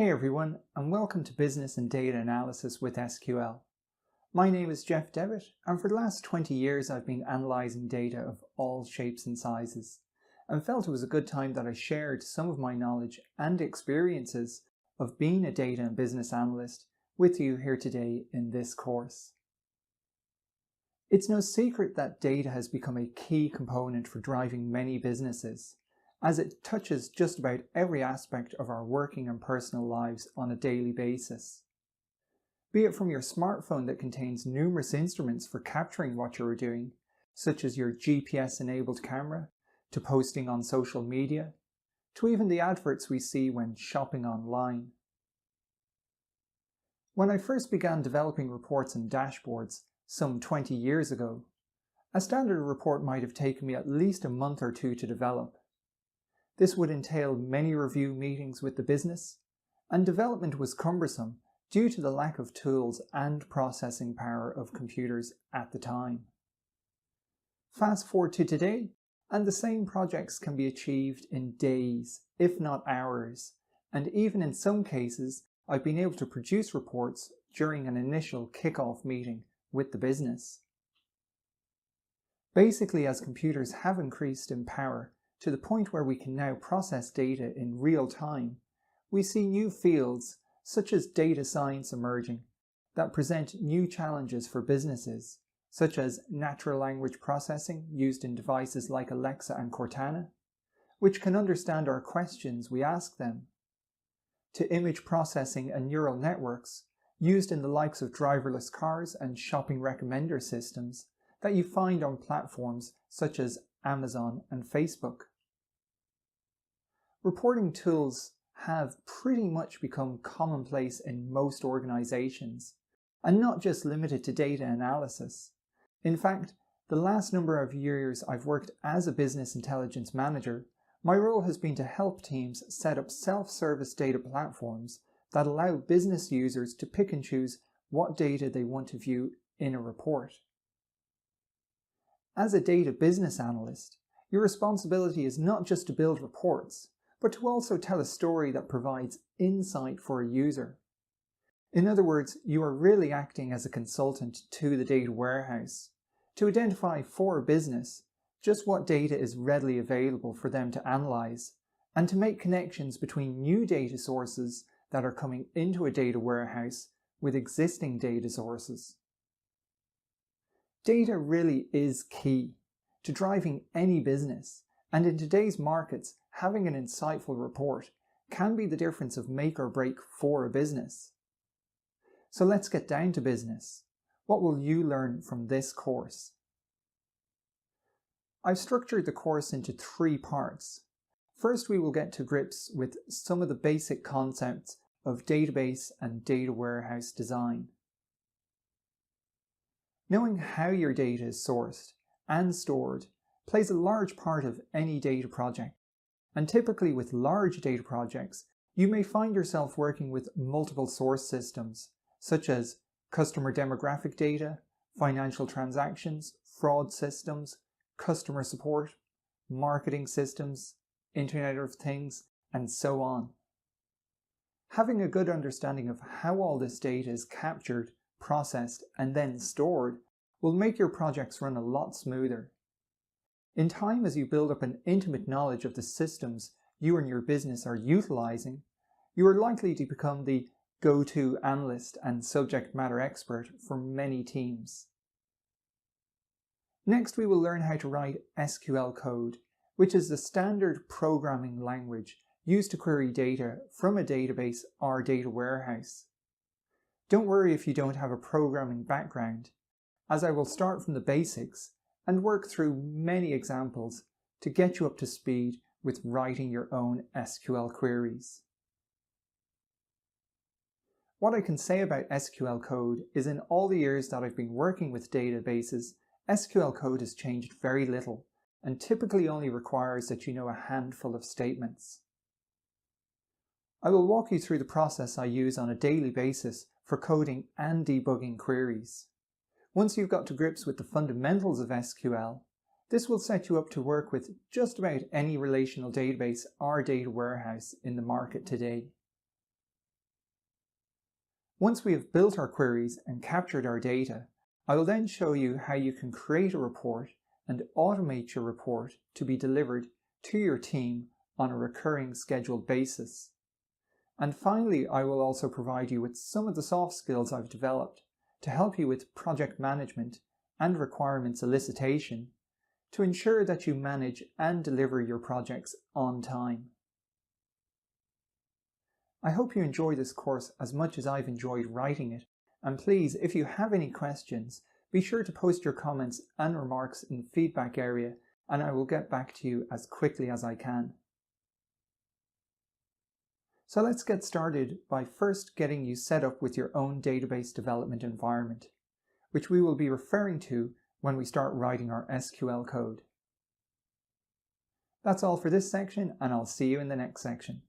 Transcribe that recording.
Hey everyone, and welcome to Business and Data Analysis with SQL. My name is Geoffrey Devitt, and for the last 20 years I've been analysing data of all shapes and sizes, and felt it was a good time that I shared some of my knowledge and experiences of being a data and business analyst with you here today in this course. It's no secret that data has become a key component for driving many businesses, as it touches just about every aspect of our working and personal lives on a daily basis. Be it from your smartphone that contains numerous instruments for capturing what you're doing, such as your GPS-enabled camera, to posting on social media, to even the adverts we see when shopping online. When I first began developing reports and dashboards some 20 years ago, a standard report might have taken me at least a month or two to develop. This would entail many review meetings with the business, and development was cumbersome due to the lack of tools and processing power of computers at the time. Fast forward to today, and the same projects can be achieved in days, if not hours, and even in some cases, I've been able to produce reports during an initial kick-off meeting with the business. Basically, as computers have increased in power, to the point where we can now process data in real time, we see new fields such as data science emerging that present new challenges for businesses, such as natural language processing used in devices like Alexa and Cortana, which can understand our questions we ask them, to image processing and neural networks used in the likes of driverless cars and shopping recommender systems that you find on platforms such as Amazon and Facebook. Reporting tools have pretty much become commonplace in most organizations, and not just limited to data analysis. In fact, the last number of years I've worked as a business intelligence manager, my role has been to help teams set up self-service data platforms that allow business users to pick and choose what data they want to view in a report. As a data business analyst, your responsibility is not just to build reports, but to also tell a story that provides insight for a user. In other words, you are really acting as a consultant to the data warehouse to identify for a business just what data is readily available for them to analyse, and to make connections between new data sources that are coming into a data warehouse with existing data sources. Data really is key to driving any business, and in today's markets, having an insightful report can be the difference of make or break for a business. So let's get down to business. What will you learn from this course? I've structured the course into 3 parts. First, we will get to grips with some of the basic concepts of database and data warehouse design. Knowing how your data is sourced and stored plays a large part of any data project, and typically with large data projects, you may find yourself working with multiple source systems, such as customer demographic data, financial transactions, fraud systems, customer support, marketing systems, Internet of Things, and so on. Having a good understanding of how all this data is captured, processed, and then stored will make your projects run a lot smoother. In time, as you build up an intimate knowledge of the systems you and your business are utilizing, you are likely to become the go-to analyst and subject matter expert for many teams. Next, we will learn how to write SQL code, which is the standard programming language used to query data from a database or data warehouse. Don't worry if you don't have a programming background, as I will start from the basics and work through many examples to get you up to speed with writing your own SQL queries. What I can say about SQL code is in all the years that I've been working with databases, SQL code has changed very little and typically only requires that you know a handful of statements. I will walk you through the process I use on a daily basis for coding and debugging queries. Once you've got to grips with the fundamentals of SQL, this will set you up to work with just about any relational database or data warehouse in the market today. Once we have built our queries and captured our data, I will then show you how you can create a report and automate your report to be delivered to your team on a recurring scheduled basis. And finally, I will also provide you with some of the soft skills I've developed to help you with project management and requirements elicitation to ensure that you manage and deliver your projects on time. I hope you enjoy this course as much as I've enjoyed writing it, and please, if you have any questions, be sure to post your comments and remarks in the feedback area, and I will get back to you as quickly as I can. So let's get started by first getting you set up with your own database development environment, which we will be referring to when we start writing our SQL code. That's all for this section, and I'll see you in the next section.